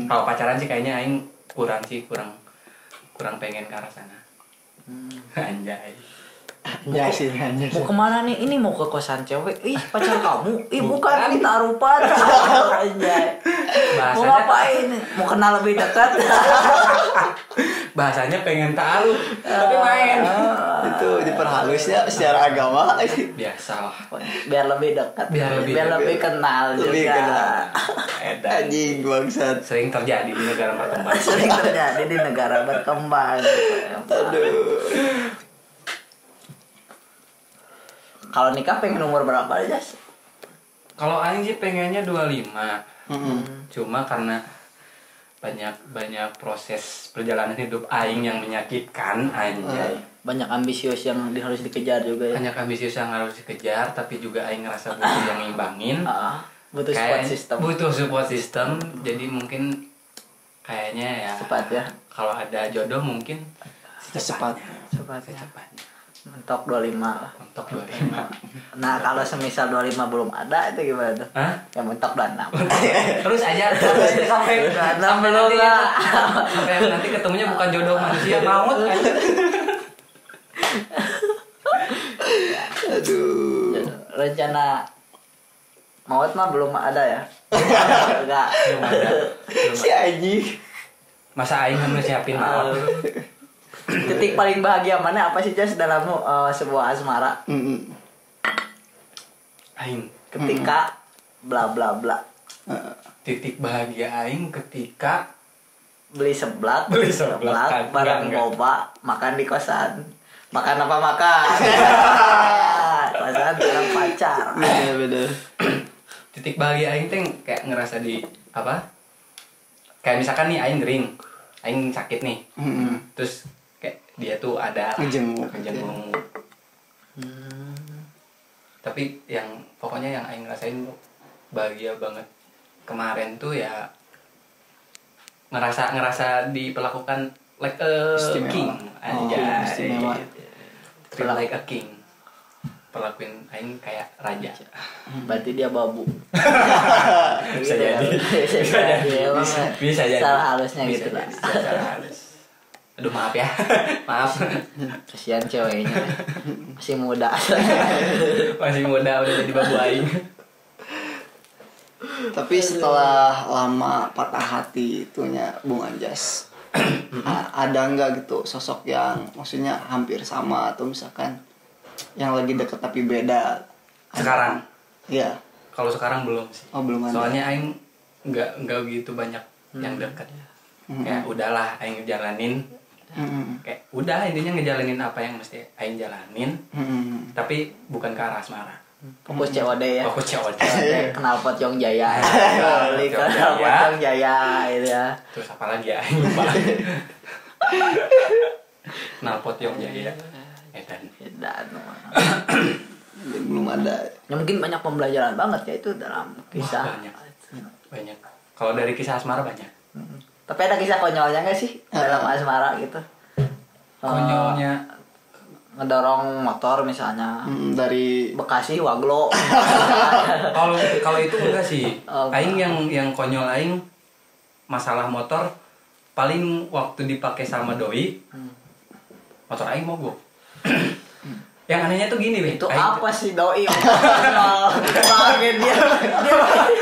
Kalau pacaran sih kayaknya aing kurang pengen ke arah sana. Anjay. Ya sih anjir. Mau kemana nih? Ini mau ke kosan cewek. Ih, pacar kamu? Ih, bukan, ini tarupan. Anjay. Mau ngapain? Mau kenal lebih dekat? Bahasanya pengen taruh, tapi main. Itu diperhalusnya secara agama. Biasa lah. Biar lebih dekat, Biar lebih kenal lebih juga. kenal. Edan. Anjing bangsat. Sering terjadi di negara berkembang. Sering terjadi di negara berkembang. Aduh. Kalau nikah pengen umur berapa aja? Kalau aing sih pengennya 25. Cuma karena banyak proses perjalanan hidup aing yang menyakitkan, anjay. Banyak ambisius yang harus dikejar juga ya. Banyak ambisius yang harus dikejar, tapi juga aing ngerasa butuh yang ngimbangin. Butuh support system. Butuh support system. Jadi mungkin kayaknya ya. Cepat ya. Kalau ada jodoh mungkin secepatnya. Mentok 25 lah. Mentok 25. Nah, kalau semisal 25 belum ada itu gimana tuh? Hah? Ya mentok 26. Terus aja sampai belum lah. sampai nanti ketemunya bukan jodoh manusia, maut kan. Aduh. Rencana maut mah belum ada ya? Enggak. Belum ada. Si anjing. Masa aing harus siapin maut. Titik paling bahagia mana apa sih Jas dalam sebuah asmara? Aing Ketika bla bla bla. titik bahagia aing ketika Beli seblak Kagak, bareng enggak. boba, makan di kosan. Makan apa makan? Kosan bareng pacar. Bener. titik bahagia aing teh kayak ngerasa di apa? Kayak misalkan nih aing sakit nih. Terus kayak dia tuh ada Ngejenguk. Tapi yang pokoknya yang aing ngerasain bahagia banget kemarin tuh ya ngerasa diperlakukan like a Istimewa. king, anjay. Istimewa. Treat like a king. Perlakuin aing kayak raja. Berarti dia babu. Bisa Gitu ya. jadi. Bisa jadi. Emang Bisa jadi. Salah halusnya Bisa gitu lah. jadi, secara halus. Aduh maaf ya. Maaf. Kasihan ceweknya. Masih muda. Masih muda udah jadi babu aing. Tapi setelah lama patah hati itunya Bung Anjas, ada nggak gitu sosok yang maksudnya hampir sama atau misalkan yang lagi deket tapi beda? Sekarang. Iya. Kalau sekarang belum sih. Oh belum ada. Soalnya aing nggak gitu banyak yang dekat. Kayak udahlah aing ngejalanin. Kayak udah intinya ngejalanin apa yang mesti aing jalanin. Tapi bukan ke arah asmara. Fokus COD ya. Fokus COD. Kenal pot Yong Jaya. Beli Pot Yong kenal pot Jaya. Yong Jaya itu ya. Terus apa lagi ya aing lupa. Knalpot Yong Jaya. Edan. Dan Belum ada. ya mungkin banyak pembelajaran banget ya itu dalam kisah. Banyak. Kalau dari kisah asmara banyak. Tapi ada kisah konyolnya nggak sih dalam asmara gitu? Konyolnya Ngedorong motor misalnya. Dari Bekasi Waglo. kalau itu enggak sih. Oh, Aing yang konyol aing masalah motor paling waktu dipakai sama doi. Motor aing mogok. Yang anehnya tuh gini, Itu aing, apa sih doi? Kaget dia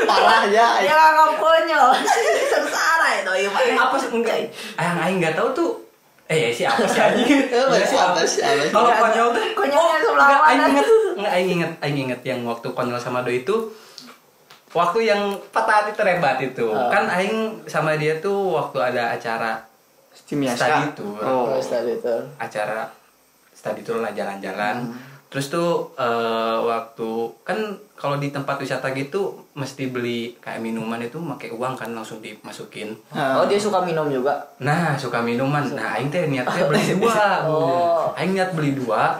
parah ya. dia nggak konyol. Sengsara ya doi. apa sih enggak? Yang aing nggak tahu tuh. Sih apa sih anjing? Apa sih? Kalau konyol tuh Konyolnya sebelah enggak, mana? aing inget yang waktu konyol sama doi itu waktu yang patah hati terhebat itu. Kan aing sama dia tuh waktu ada acara study tour. Acara study tour lah jalan-jalan. Terus tuh waktu kan kalau di tempat wisata gitu mesti beli kayak minuman itu pakai uang kan langsung dimasukin. Oh dia suka minum juga. Nah, suka minuman. Nah, aing teh niatnya beli dua. Aing niat beli dua.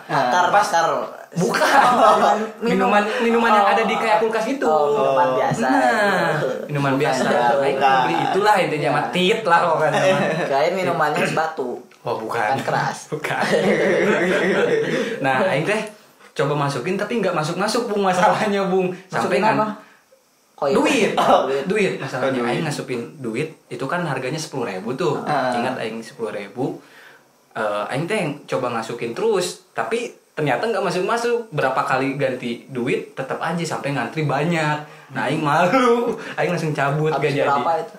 Pasar. Bukan. Minuman yang ada di kayak kulkas itu. Minuman biasa. Nah, minuman biasa. Aing beli itulah intinya mah tit lah pokoknya. Kayak minumannya es batu. Oh, bukan. Kan keras. Bukan. Nah, aing teh coba masukin tapi nggak masuk-masuk Bung masalahnya Bung. Masukin apa? Koin. Duit. Masalahnya aing ngasupin duit itu kan harganya 10.000 tuh. Ingat aing 10.000. Aing teh coba ngasukin terus, tapi ternyata nggak masuk. Berapa kali ganti duit tetap aja sampai ngantri banyak. Nah aing malu, aing langsung cabut. Habis gak jadi. Berapa itu?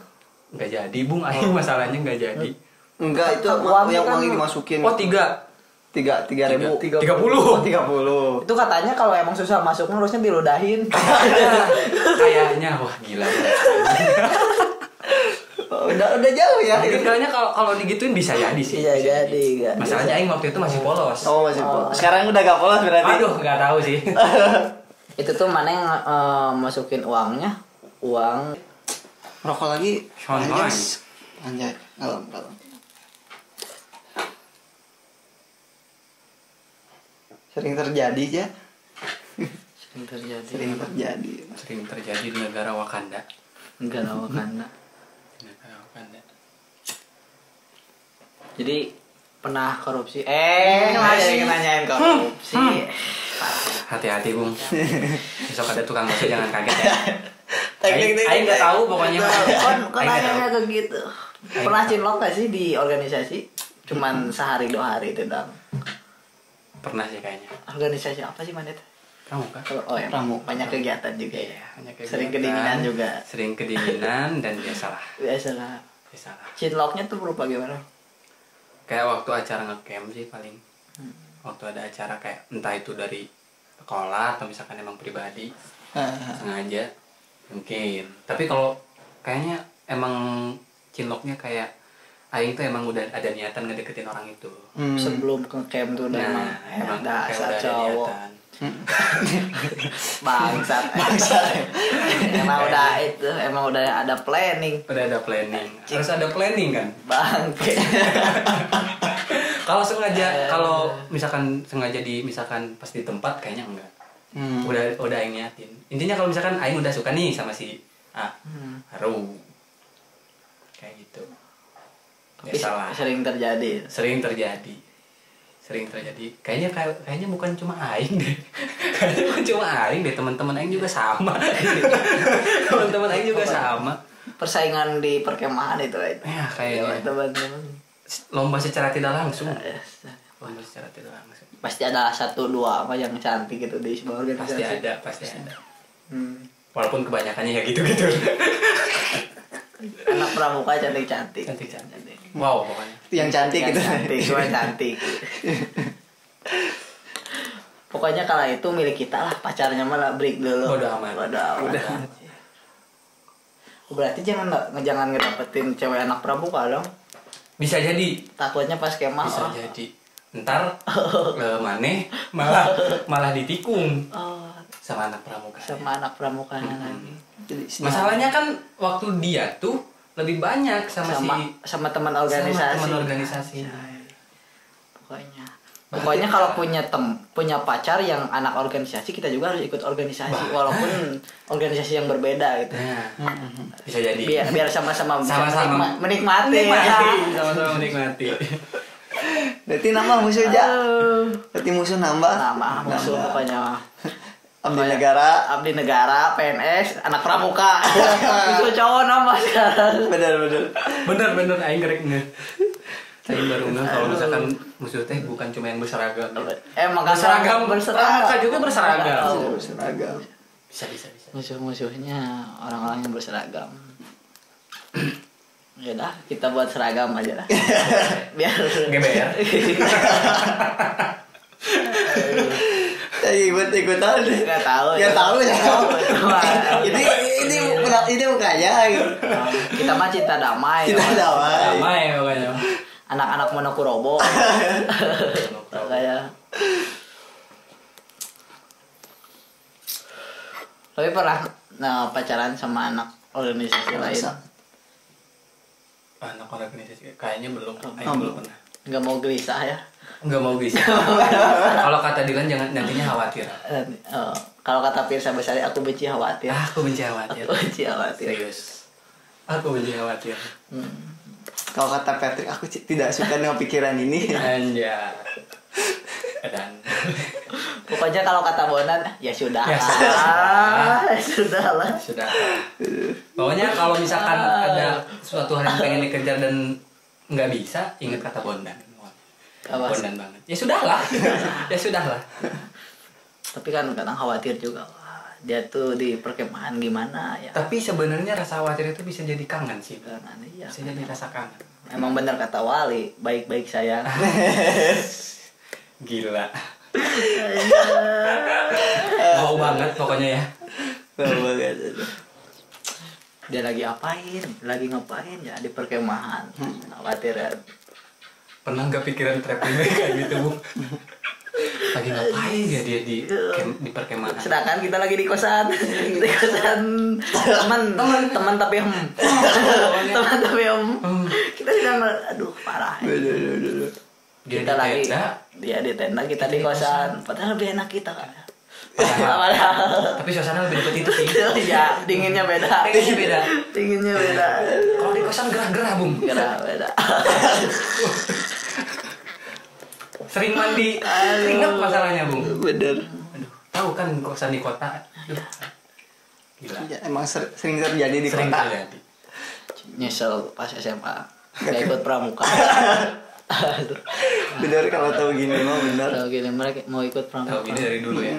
Nggak jadi bung, aing masalahnya nggak jadi. Enggak, itu yang uangnya dimasukin. Oh 3.000. 30. Oh, 30. Itu katanya kalau emang susah masuknya harusnya diludahin. Kayaknya wah gila. Udah jauh ya. Mungkin kayaknya kalau digituin bisa jadi sih. Bisa jadi kan. Masalahnya aing waktu itu masih polos. Oh, masih polos. Sekarang udah gak polos berarti. Aduh, nggak tahu sih. Itu tuh mana yang masukin uang. Rokok lagi. Anjay, kalem. Sering terjadi aja. Sering terjadi di negara Wakanda. Jadi pernah korupsi. Masih nanyain korupsi. Hati-hati bung. Besok ada tukang bakso jangan kaget ya. Aing nggak tahu pokoknya. Kan nanya ke gitu. Pernah cinlok gak sih di organisasi? Cuman sehari 2 hari itu dong. Pernah sih kayaknya. Organisasi apa sih mana itu? Pramuka. Oh ya, Pramuka. banyak kegiatan juga ya. Banyak kegiatan. Sering kedinginan juga. Sering kedinginan dan biasalah. Biasalah. Cinloknya tuh berupa gimana? Kayak waktu acara ngecamp sih paling. Waktu ada acara kayak entah itu dari sekolah atau misalkan emang pribadi. Sengaja mungkin. Tapi kalau kayaknya emang cinloknya kayak aing tuh emang udah ada niatan ngedeketin orang itu. Sebelum ke camp tuh udah emang dasar kayak cowok. niatan. Bangsat. Emang udah ada planning. Udah ada planning. Harus ada planning kan? Bangke. Kalau misalkan sengaja misalkan pas di tempat kayaknya enggak. Udah aing niatin. Intinya kalau misalkan aing udah suka nih sama si A. Haru. Kayak gitu. Salah. Sering terjadi. Kayaknya bukan cuma aing deh. Teman-teman aing juga sama. Persaingan di perkemahan itu. Ya kayaknya. Teman-teman. Lomba secara tidak langsung. Pasti ada 1-2 apa yang cantik gitu di sebuah organisasi. Pasti ada. Walaupun kebanyakannya ya gitu-gitu. Anak pramuka cantik. Wow, pokoknya. Yang cantik gitu. Semua cantik. Pokoknya kalau itu milik kita lah, pacarnya malah break dulu. Udah aman. Berarti jangan ngedapetin cewek anak pramuka dong. Bisa jadi. Takutnya pas kemah. Bisa jadi. Ntar maneh malah ditikung. Sama anak pramuka. Lagi. Masalahnya kan waktu dia tuh lebih banyak sama teman organisasi. Pokoknya kalau punya pacar yang anak organisasi, kita juga harus ikut organisasi walaupun organisasi yang berbeda gitu. Bisa jadi. Biar sama-sama menikmati. Berarti nambah musuh aja. Berarti musuh nambah. Musuh pokoknya. Abdi negara, PNS, anak pramuka. Itu cowok nambah sekarang. Bener aing gerek nge. Aing baru nge kalau misalkan musuh teh bukan cuma yang berseragam. Berseragam. Pramuka juga berseragam. Bisa. Musuh-musuhnya orang-orang yang berseragam. Ya dah, kita buat seragam aja lah. Biar GBR. Ikut-ikutan. Enggak tahu ya. Ini mukanya gitu. Kita mah cinta damai. Damai pokoknya. Anak-anak Monokurobo. Kayak. Tapi pernah pacaran sama anak organisasi lain. Anak organisasi kayaknya belum. Belum pernah. Enggak mau gelisah ya. Enggak mau bisa. Kalau kata Dilan jangan nantinya khawatir. Kalau kata Pirsa Besari, aku benci khawatir. Aku benci khawatir. Serius. Aku benci khawatir. Kalau kata Patrick, aku tidak suka dengan pikiran ini. Anjay. Dan Pokoknya kalau kata Bonan ya sudah. Ya Sudahlah. Sudah. Pokoknya kalau misalkan ada suatu hal yang pengen dikejar dan nggak bisa, ingat kata Bondan. Bondan banget. Ya sudahlah. Ya sudahlah. Tapi kan kadang khawatir juga. Dia tuh di perkemahan gimana ya. Tapi sebenarnya rasa khawatir itu bisa jadi kangen sih. Kangen, iya. Bisa jadi rasa kangen. Emang benar kata Wali, baik-baik sayang. Gila. Mau banget pokoknya ya. Mau banget. Dia lagi ngapain ya di perkemahan. Khawatir ya. Pernah nggak pikiran traveling kayak gitu, Bu? Lagi ngapain ya dia di perkemahan? Sedangkan kita lagi di kosan. Di kosan teman tapi teman tapi kita sedang aduh parah. Dia Kita lagi dia di tenda, kita di kosan. Padahal lebih enak kita kan. Tapi suasana lebih dekat itu sih. Ya, dinginnya beda. Dinginnya beda. Kalau di kosan gerah-gerah, Bung. Gerah beda. Sering mandi keringat masalahnya, Bung. Bener. Aduh, tahu kan kosan di kota. Aduh. Gila. Ya, emang sering terjadi di Sering kota. terjadi. Nyesel pas SMA gak ikut pramuka. Bener kalau tahu gini mah bener. Kalau gini mereka mau ikut pramuka. Tahu ini dari dulu ya.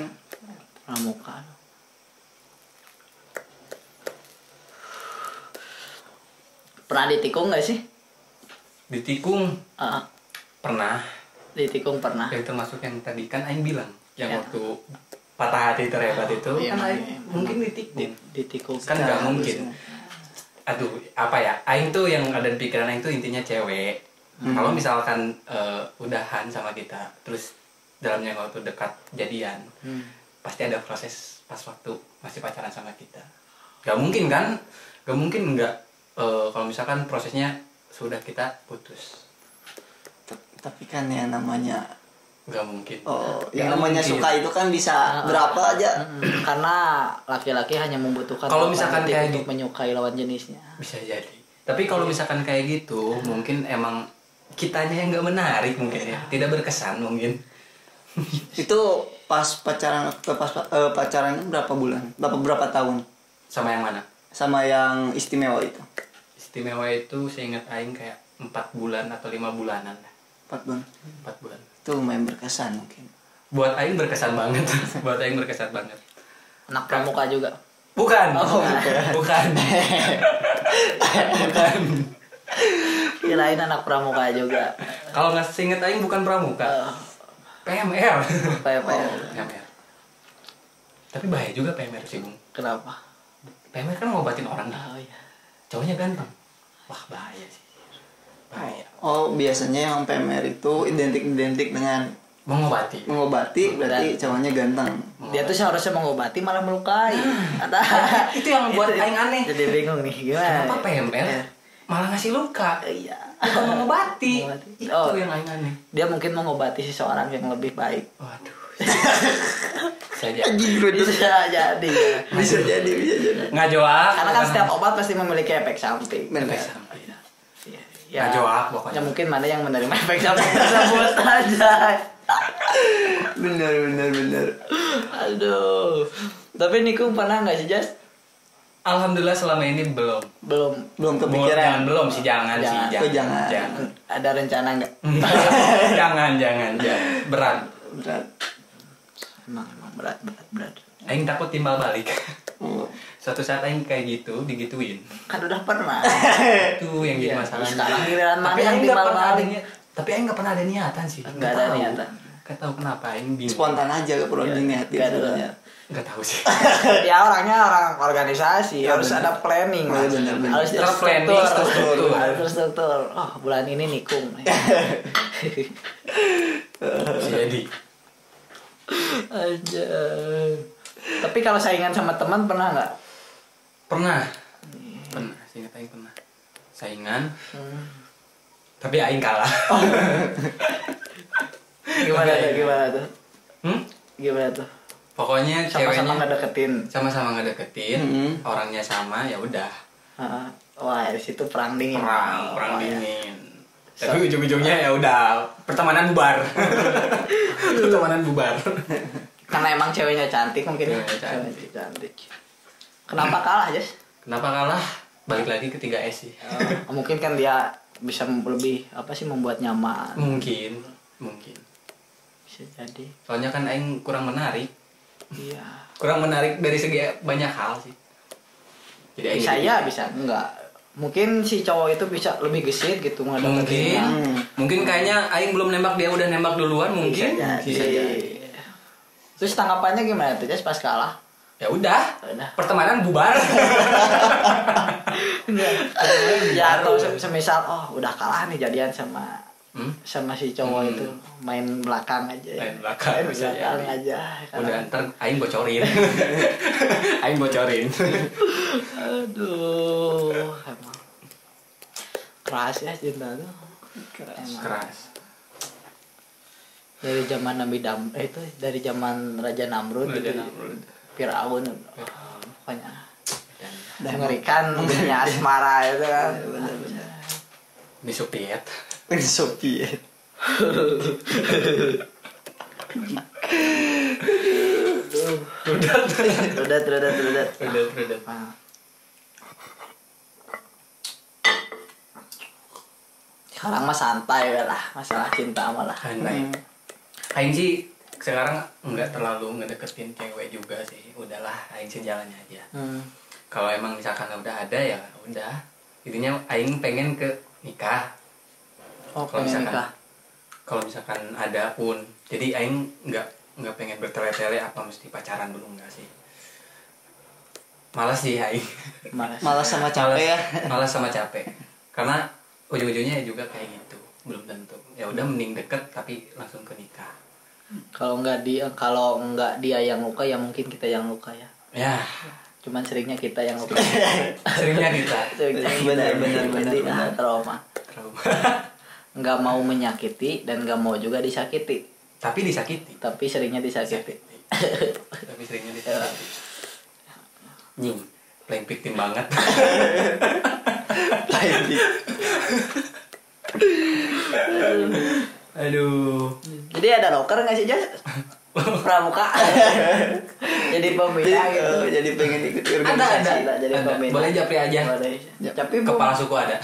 Pramuka. Pernah ditikung gak sih? Ditikung pernah. Ditikung pernah. Yang termasuk yang tadi kan Aing bilang yang Ya. waktu patah hati terhebat itu Iya, kan Aing iya. mungkin ditikung. Ditikung. Kan nggak mungkin. Aduh, apa ya? Aing tuh yang ada di pikiran Aing tuh intinya cewek. Kalau misalkan udahan sama kita, terus dalamnya waktu dekat jadian, pasti ada proses pas waktu masih pacaran sama kita. Gak mungkin kan? Gak mungkin nggak kalau misalkan prosesnya sudah kita putus. Tapi kan yang namanya Gak mungkin. yang namanya mungkin. suka itu kan bisa berapa aja. Karena laki-laki hanya membutuhkan Kalau misalkan kayak untuk menyukai lawan jenisnya. Bisa jadi. Tapi kalau misalkan kayak gitu, mungkin emang kitanya yang nggak menarik mungkin ya, tidak berkesan mungkin. Itu pas pacaran pacarannya berapa bulan? Berapa tahun? Sama yang mana? Sama yang istimewa itu. Istimewa itu seingat Aing kayak 4 bulan atau 5 bulanan. 4 bulan. 4 bulan. Itu lumayan berkesan mungkin. Buat Aing berkesan banget. Buat Aing berkesan banget. Anak pramuka juga. Bukan. Oh, Bukan. Bukan. Kirain anak pramuka juga. Kalau nggak seingat Aing bukan pramuka. PMR. PMR. PMR. Tapi bahaya juga PMR sih, Bung. Kenapa? PMR kan ngobatin orang nih. Oh iya. Cowoknya ganteng. Wah, bahaya sih. Bahaya. Biasanya yang PMR itu identik dengan Mengobati. berarti cowoknya ganteng. Dia tuh seharusnya mengobati malah melukai. Itu yang buat Aing aneh. Jadi bingung nih gimana. Kenapa PMR malah ngasih luka? Iya. Bukan mengobati. Itu Oh. yang Aing aneh. Dia mungkin mengobati seseorang yang lebih baik. Waduh. Saja. Bisa jadi. Bisa jadi. Nggak joak. Karena kan setiap obat pasti memiliki efek samping. Benar. Ya, Nggak joak pokoknya. Ya mungkin mana yang menerima efek samping tersebut aja. Bener. Aduh. Tapi Niku pernah nggak sih, Jas? Alhamdulillah selama ini belum. Belum kepikiran. Belum sih, jangan. Jangan. Ada rencana nggak? jangan. Berat. Emang berat. Aing takut timbal balik. Oh. Suatu saat Aing kayak gitu, digituin. Kan udah pernah. Itu yang jadi Iya, masalahnya. sekarang giliran mana Tapi yang Aing nggak timbal pernah ada balik? niat. Tapi Aing nggak pernah ada niatan sih. Nggak ada niatan. Gak tahu kenapa Aing bingung. Spontan aja ke perlu diniatin Nggak ada. sebenarnya. Gak tahu sih. Dia orangnya orang organisasi, Iya, harus bener. ada planning, Iya, bener. harus Terplanning, terstruktur. harus terstruktur. Oh, bulan ini nikung. Jadi Aja. Tapi kalau saingan sama teman pernah nggak? pernah, seingat Aing pernah saingan. Tapi Aing kalah. Gimana tuh? Gimana tuh? Pokoknya Sama-sama ceweknya ngedeketin. sama-sama ngedeketin, orangnya sama, ya udah. Wah, di situ perang dingin. Perang ya. dingin. Tapi ujung-ujungnya ya udah pertemanan bubar. Pertemanan bubar. Karena emang ceweknya cantik mungkin. Ceweknya cantik. Kenapa kalah, Jas? Kenapa kalah? Balik lagi ke 3S sih. Mungkin kan dia bisa lebih membuat nyaman. Mungkin. Bisa jadi. Soalnya kan aing kurang menarik. Iya. Kurang menarik dari segi banyak hal sih. Jadi bisa enggak. Mungkin si cowok itu bisa lebih gesit gitu mungkin. Mungkin kayaknya aing belum nembak, dia udah nembak duluan mungkin. Bisa jadi. Terus tanggapannya gimana tuh, Jas, pas kalah? Ya udah. Pertemanan bubar. Ya atau semisal udah kalah nih jadian sama si cowok itu, main belakang aja. Main belakang aja. Udah ntar aing bocorin. Aing bocorin. Aduh, emang keras ya cinta tuh. Keras. Dari zaman dari zaman Raja Namrud. Firaun. Pokoknya mengerikan dunia asmara itu kan. Uni Soviet. Udah. Sekarang mah santai lah, masalah cinta malah. Aing sih sekarang nggak terlalu ngedeketin cewek juga sih. Udahlah, aing sejalannya aja. Kalau emang misalkan udah ada ya udah. Intinya aing pengen ke nikah. Kalau misalkan ada pun, jadi aing nggak pengen bertele-tele apa mesti pacaran dulu, enggak sih. Malas sih aing. Malas sama capek ya. Malas sama capek. Karena ujung-ujungnya juga kayak gitu, belum tentu. Ya udah mending deket tapi langsung ke nikah. Kalau enggak dia yang luka ya mungkin kita yang luka ya. Ya. Cuman seringnya kita yang luka. Seringnya kita. Benar. Trauma. Enggak mau menyakiti dan enggak mau juga disakiti. Tapi seringnya disakiti. Nying, playing victim banget. Aduh. Jadi ada loker nggak sih, Jas? Pramuka. Jadi pembina gitu. Jadi pengen ikut organisasi. Ada. Jadi pembina. Boleh japri aja. Tapi kepala suku ada.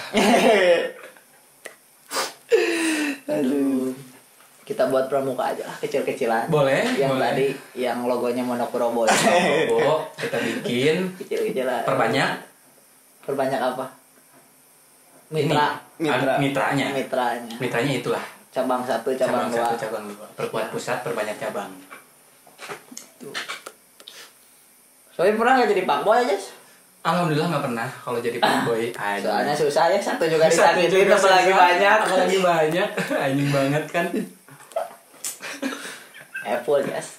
Aduh. Kita buat pramuka aja lah, kecil-kecilan. Boleh. Yang tadi yang logonya Monokrobo. Kita bikin. Kecil-kecilan. Perbanyak apa? Mitranya itulah. Cabang 1, cabang 2. Cabang 2. Perkuat pusat, perbanyak cabang. Soalnya pernah nggak jadi fuckboy aja? Alhamdulillah nggak pernah kalau jadi fuckboy. Soalnya susah ya, satu juga disakitin, apalagi banyak. Anjing banget kan. Apple, Jas.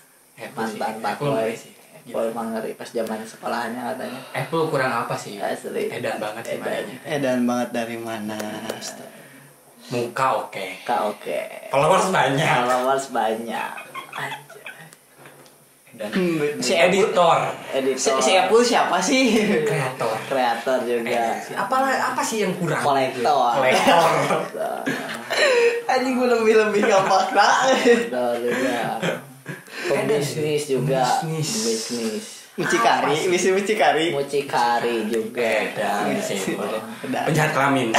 Mantan fuckboy. Apple emang ngeri pas zaman sekolahannya katanya. Apple kurang apa sih? Asli. Edan banget sih mainnya. Edan banget dari mana? Muka oke. Followers banyak. Anjay. Dan si editor. Si Apple siapa sih? Kreator juga. Apa sih yang kurang? Kolektor. Anjing gue lebih gampang. Pebisnis juga. Bisnis. Mucikari juga. Penjahat kelamin.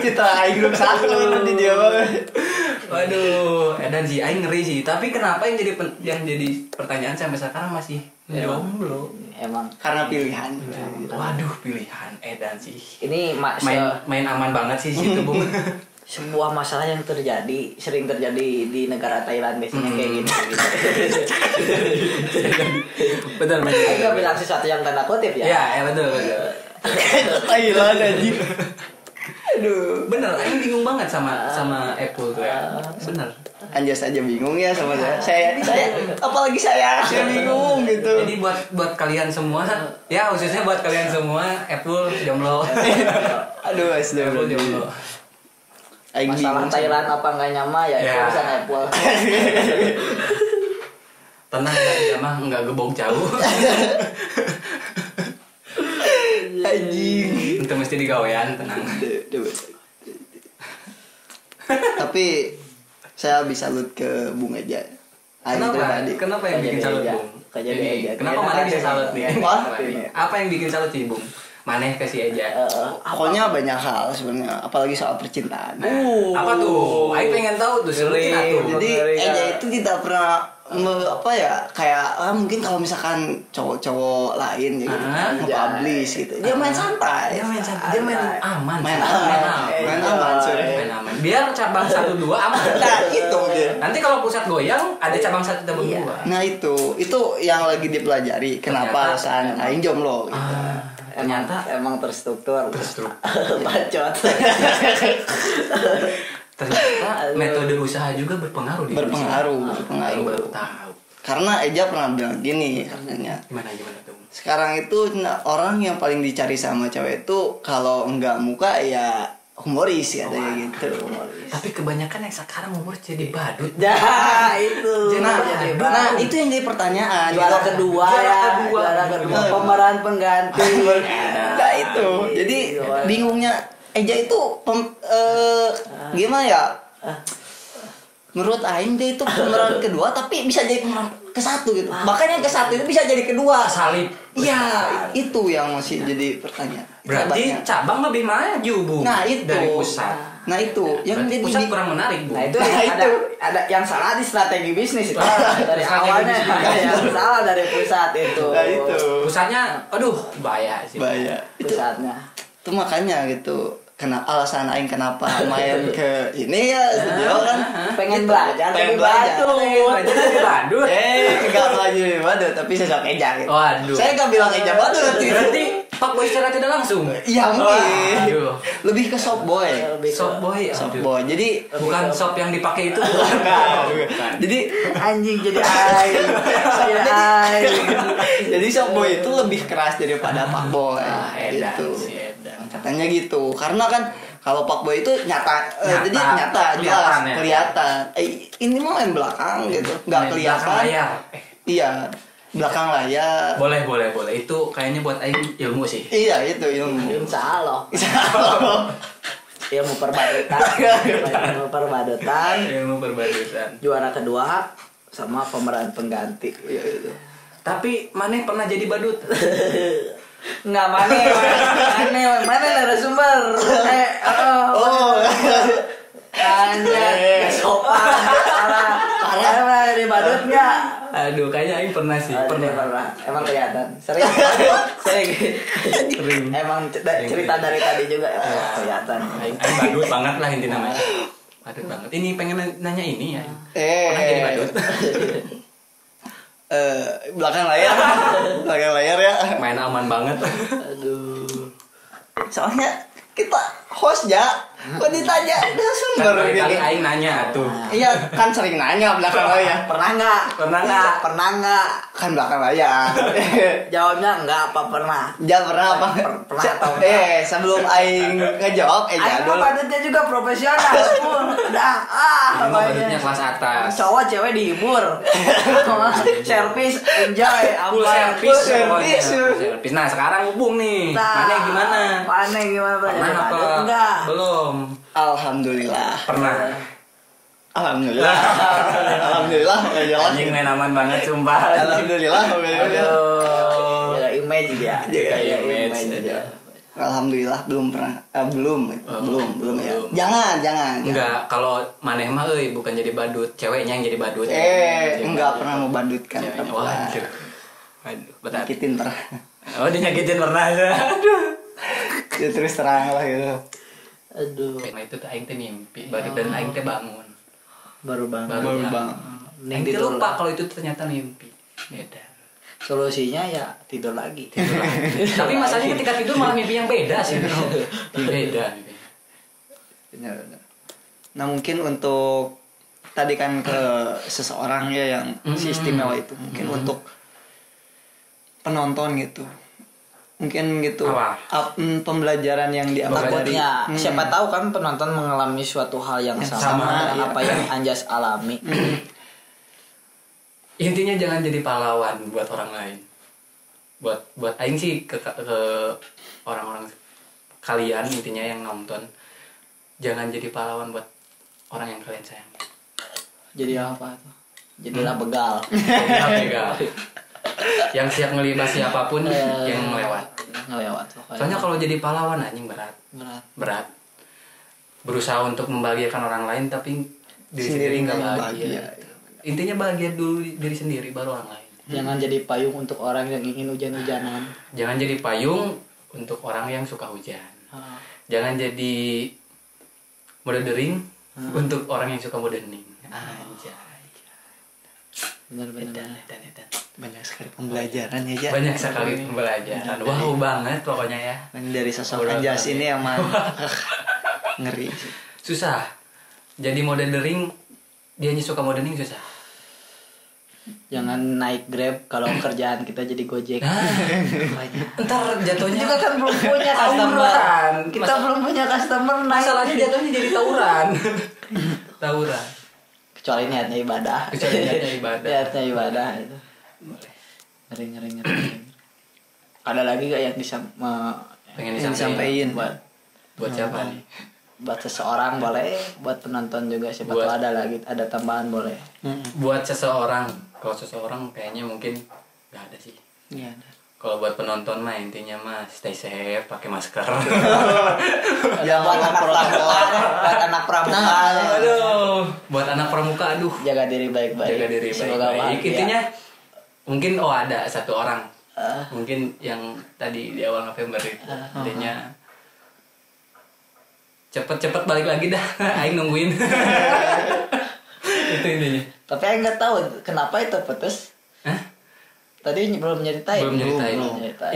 Kita aing grup 1 nanti dia. Waduh, edan sih aing ngeri sih. Tapi kenapa yang jadi pertanyaan sampai sekarang masih jomblo? Emang karena pilihan. Waduh, pilihan edan sih. Ini main aman banget sih situ, Bung. Sebuah masalah yang sering terjadi di negara Thailand biasanya kayak gitu. Betul. Aku bilang sesuatu yang tanda kutip ya. Ya betul. Thailand anjing. Aduh, bener, aku bingung banget sama Apple tuh ya. Bener. Anjas aja bingung ya sama saya. Apalagi saya bingung gitu. Jadi buat kalian semua, ya khususnya buat kalian semua, Apple jomblo. Aduh, Apple jomblo. Masalah Thailand apa nggak nyama ya, urusan Apple. Tenang ya, mah nggak gebok jauh. Anjing. Itu mesti digawean, tenang. Tapi Saya bisa salut ke Bung Eja. Kenapa yang bikin salut Bung? Kenapa Maneh bisa salut nih? Apa yang bikin salut sih Bung? Maneh ke si Eja. Pokoknya banyak hal sebenarnya, apalagi soal percintaan. Apa tuh? Aing pengen tahu tuh serutin tuh. Jadi Eja itu tidak pernah kayak mungkin kalau misalkan cowok-cowok lain gitu nge-publish gitu. Dia main santai. Dia main aman. Main aman. Biar cabang 1 2 aman. Nah, itu dia. Nanti kalau pusat goyang ada cabang 1 cabang 2. Nah, itu yang lagi dipelajari. Kenapa alasan aing jomblo gitu. Ternyata emang terstruktur. Bacot. Ternyata metode usaha juga berpengaruh di berpengaruh. Baru tahu. Karena Eja pernah bilang gini katanya. Gimana tuh? Sekarang itu orang yang paling dicari sama cewek itu kalau enggak muka ya humoris katanya gitu. Tapi kebanyakan yang sekarang umur jadi badut. Nah, itu. Nah, itu yang jadi pertanyaan. Juara kedua. Pemeran pengganti. Nah, itu. Jadi bingungnya Eja itu gimana ya? Menurut aing dia itu pemeran kedua tapi bisa jadi pemeran ke-1 gitu. Bahkan yang ke-1 itu bisa jadi kedua. Salib. Iya, itu yang masih jadi pertanyaan. Berarti cabang lebih maju, Bu. Nah, itu dari pusat. Nah, itu yang jadi pusat kurang menarik, Bu. Nah, itu ada yang salah di strategi bisnis itu. Dari awalnya yang salah dari pusat itu. Nah, itu. Pusatnya aduh, bahaya sih. Bahaya. Pusatnya. Itu makanya gitu. Alasan aing kenapa main ke ini ya studio kan pengen belajar jadi badut. Enggak belajar jadi badut tapi sosok Eja gitu. Waduh. Saya enggak bilang Eja badut berarti Pak Boy secara tidak langsung. Iya mungkin. Lebih ke soft boy. Soft boy. Jadi bukan sop yang dipakai itu. Bukan. Jadi anjing jadi aing. Jadi soft boy itu lebih keras daripada Pak Boy. Gitu. Katanya gitu. Karena kan kalau Pak Boy itu nyata. Jadi nyata jelas kelihatan. Ini mah main belakang gitu. Enggak kelihatan. Iya. Belakang layar. Boleh. Itu kayaknya buat aing ilmu sih. Iya, itu ilmu. Insya Allah. Ilmu perbadutan. Juara kedua sama pemeran pengganti. Iya itu. Tapi Maneh pernah jadi badut. Enggak mana narasumber. Anjir, sopan. Parah dari badutnya. Aduh, kayaknya aing pernah sih. Pernah. Emang kelihatan. Sering. Emang cerita dari tadi juga kelihatan. Aing badut banget lah intinya namanya. Badut banget. Ini pengen nanya ini ya. Pernah jadi badut? Belakang layar ya. Main aman banget. Aduh. Soalnya kita host ya. Kok ditanya sumber Kali gitu. aing nanya tuh. Iya, kan sering nanya belakang layar. Pernah nggak? Kan belakang layar. Jawabnya enggak apa pernah. Jangan pernah apa? Pernah atau enggak? Sebelum aing ngejawab Aing dulu. badutnya juga profesional pun. Udah badutnya kelas atas. Cowok cewek dihibur. Servis enjoy. Full service. Nah, sekarang hubung nih. Maneh gimana? Pernah apa? Enggak. Belum. Alhamdulillah. Pernah. Alhamdulillah. Anjing main aman banget sumpah. Alhamdulillah. Jaga image dia. Jaga image aja. Alhamdulillah belum pernah. Belum ya. Jangan. Enggak, kalau Maneh mah bukan jadi badut, ceweknya yang jadi badut. Enggak pernah membadutkan perempuan. Waduh, berat. Nyakitin pernah. Oh, dinyakitin pernah. Aduh. Ya terus terang lah gitu. Aduh. Nah itu tuh aing teh mimpi, baru dan aing teh bangun. Baru bangun. Aing teh lupa kalau itu ternyata mimpi. Beda. Solusinya ya tidur lagi. Tapi masalahnya ketika tidur malah mimpi yang beda sih. Beda. Benar. Nah, mungkin untuk tadi kan ke seseorang ya yang si istimewa itu, mungkin untuk penonton gitu. Mungkin gitu pembelajaran yang diambil dari siapa tahu kan penonton mengalami suatu hal yang sama dengan apa yang Anjas alami. Intinya jangan jadi pahlawan buat orang lain. Buat aing sih ke orang-orang kalian intinya yang nonton, jangan jadi pahlawan buat orang yang kalian sayang. Jadilah apa tuh? Jadilah begal. Jadilah begal. Yang siap ngelibas siapapun yang ngelewat. Soalnya kalau jadi pahlawan anjing berat. Berusaha untuk membahagiakan orang lain tapi diri sendiri nggak bahagia. Intinya bahagia dulu diri sendiri baru orang lain. Jangan jadi payung untuk orang yang ingin hujan-hujanan. Jangan jadi payung untuk orang yang suka hujan. Jangan jadi mode dering untuk orang yang suka mode hening. Anjay. Benar-benar. Banyak sekali pembelajaran ya, Ja. Banyak sekali pembelajaran. Wow banget pokoknya ya. Dari sosok Anjas ini emang ngeri sih. Susah. Jadi mode dering, dia suka mode hening susah. Jangan naik Grab kalau kerjaan kita jadi Gojek. Ntar jatuhnya juga kan belum punya customer. Kita belum punya customer, masalahnya jatuhnya jadi tawuran. Tawuran. Kecuali niatnya ibadah. Niatnya ibadah itu. Ngeri. Ada lagi gak yang pengen disampaikan buat siapa nih? Buat seseorang boleh, buat penonton juga siapa tahu ada tambahan boleh. Buat seseorang, kalau seseorang kayaknya mungkin nggak ada sih. Iya ada. Kalau buat penonton mah intinya mah stay safe, pakai masker. Ya buat anak pramuka. Aduh, buat anak pramuka aduh. Jaga diri baik-baik. Baik-baik. Intinya mungkin ada satu orang. Mungkin yang tadi di awal November itu. Intinya cepet balik lagi dah. Aing nungguin. Itu intinya. Tapi Aing nggak tahu kenapa itu putus. Tadi belum nyeritain.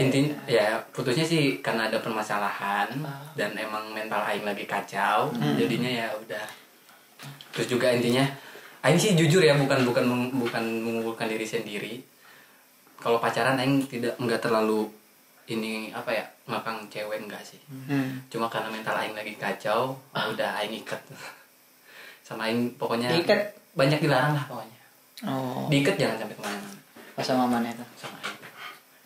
Intinya ya putusnya sih karena ada permasalahan dan emang mental Aing lagi kacau. Jadinya ya udah. Terus juga intinya Aing sih jujur ya bukan mengunggulkan diri sendiri. Kalau pacaran Aing enggak terlalu ini apa ya ngakang cewek enggak sih. Cuma karena mental Aing lagi kacau, udah Aing ikat. Sama Aing pokoknya diikat. Banyak dilarang lah pokoknya. Diikat jangan sampai kemana-mana. Pas sama mana itu? Sama Aing.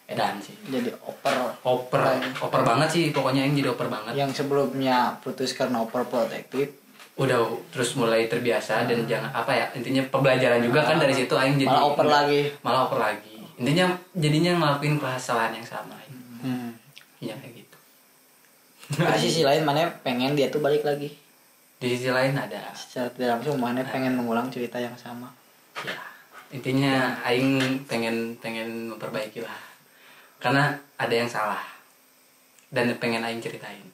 Edan sih. Jadi oper banget sih pokoknya Aing jadi oper banget. Yang sebelumnya putus karena overprotective udah terus mulai terbiasa dan jangan apa ya intinya pembelajaran juga kan dari situ Aing jadi malah oper lagi intinya jadinya ngelakuin kesalahan yang sama. Iya kayak gitu. Di sisi lain mana pengen dia tuh balik lagi. Di sisi lain ada secara tidak langsung mana pengen mengulang cerita yang sama. Ya intinya Aing pengen memperbaiki lah karena ada yang salah dan pengen Aing ceritain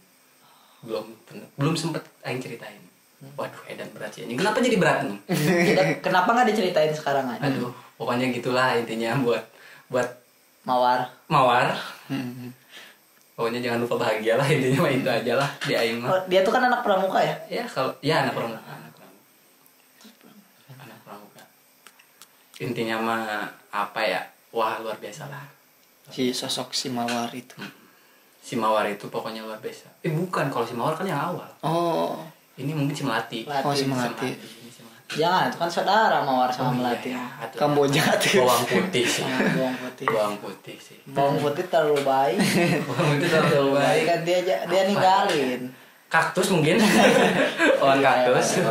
belum sempet Aing ceritain. Waduh edan berat sih ini kenapa jadi berat nih. Kenapa nggak diceritain sekarang aja? Aduh pokoknya gitulah intinya buat mawar. Pokoknya jangan lupa bahagia lah intinya mah itu aja lah di Aing mah. Dia tuh kan anak pramuka ya? Ya kalau ya anak pramuka. Intinya mah apa ya? Wah luar biasa lah. Si sosok si Mawar itu. Si Mawar itu pokoknya luar biasa. Bukan kalau si Mawar kan yang awal. Ini mungkin si Melati. Si Melati. Jangan, itu kan saudara Mawar sama Melati. Iya. Kamboja tuh. Bawang putih sih. Bawang putih terlalu baik. Bawang putih terlalu baik. Kan dia ninggalin. Kaktus mungkin. Pohon kaktus.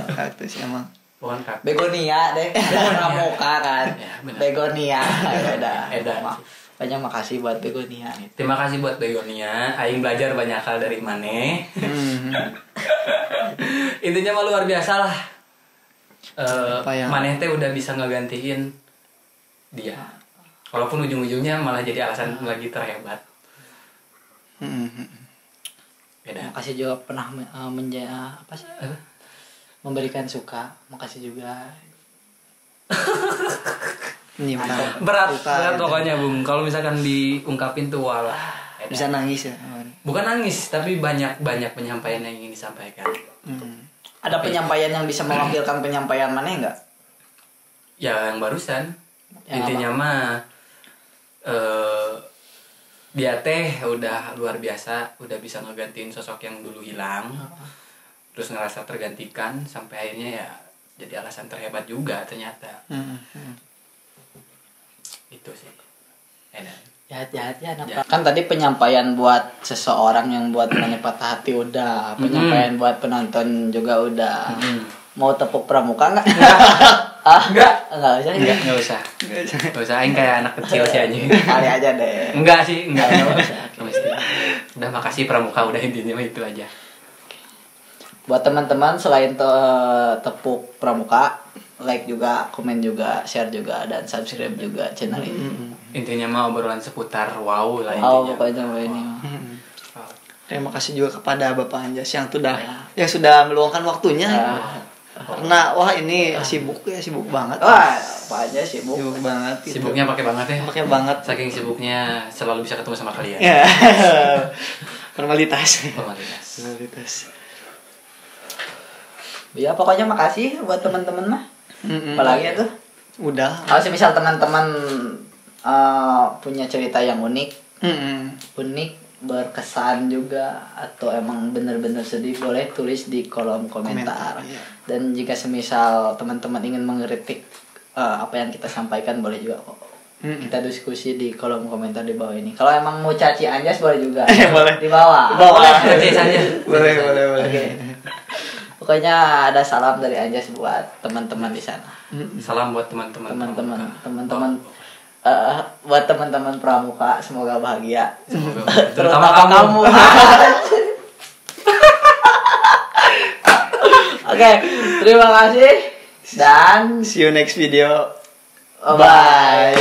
Kaktus emang. Pohon kaktus. Begonia deh. Pramuka kan. Ya, Begonia. Edan. Banyak makasih buat Begonia. Terima kasih buat Begonia. Aing belajar banyak hal dari Mane. Intinya mah luar biasa lah. Maneh teh udah bisa ngegantiin dia. Walaupun ujung-ujungnya malah jadi alasan lagi terhebat. Beda. Makasih juga pernah memberikan suka. Makasih juga. Berat pokoknya Bung. Kalau misalkan diungkapin tuh walah. Bisa nangis ya. Bukan nangis, tapi banyak penyampaian yang ingin disampaikan. Ada penyampaian yang bisa mewakilkan penyampaian mana enggak? Ya yang barusan. Intinya mah dia teh udah luar biasa, udah bisa ngegantiin sosok yang dulu hilang. Terus ngerasa tergantikan sampai akhirnya ya jadi alasan terhebat juga ternyata. Itu sih. Jahat ya anak. Kan tadi penyampaian buat seseorang yang buat mana patah hati udah, penyampaian buat penonton juga udah. Mau tepuk pramuka enggak? Enggak usah. Enggak usah. Enggak usah aing kayak anak kecil sih anjing. Kali aja deh. Enggak sih, enggak usah. Udah makasih pramuka udah intinya itu aja. Buat teman-teman selain tepuk pramuka, like juga, komen juga, share juga, dan subscribe juga channel ini. Intinya mah obrolan seputar wow lah intinya. Pokoknya ini. Terima kasih juga kepada Bapak Anjas yang sudah meluangkan waktunya. Karena wah ini sibuk banget. Wah, Pak Anjas sibuk banget. Gitu. Sibuknya pakai banget ya. Pakai banget. Saking sibuknya selalu bisa ketemu sama kalian. Ya. Formalitas. Ya pokoknya makasih buat teman-teman mah. Apalagi itu? Udah. Kalau misal teman-teman punya cerita yang unik, berkesan juga, atau emang bener-bener sedih, boleh tulis di kolom komentar. Iya. Dan jika semisal teman-teman ingin mengkritik apa yang kita sampaikan, boleh juga kok. Kita diskusi di kolom komentar di bawah ini. Kalau emang mau caci Anjas boleh juga. Boleh. Di bawah. Caci saja. Boleh. Okay. Pokoknya ada salam dari Anjas buat teman-teman di sana. Salam buat teman-teman. Buat teman-teman pramuka, semoga bahagia. Terutama kamu. Oke, terima kasih dan see you next video. Bye.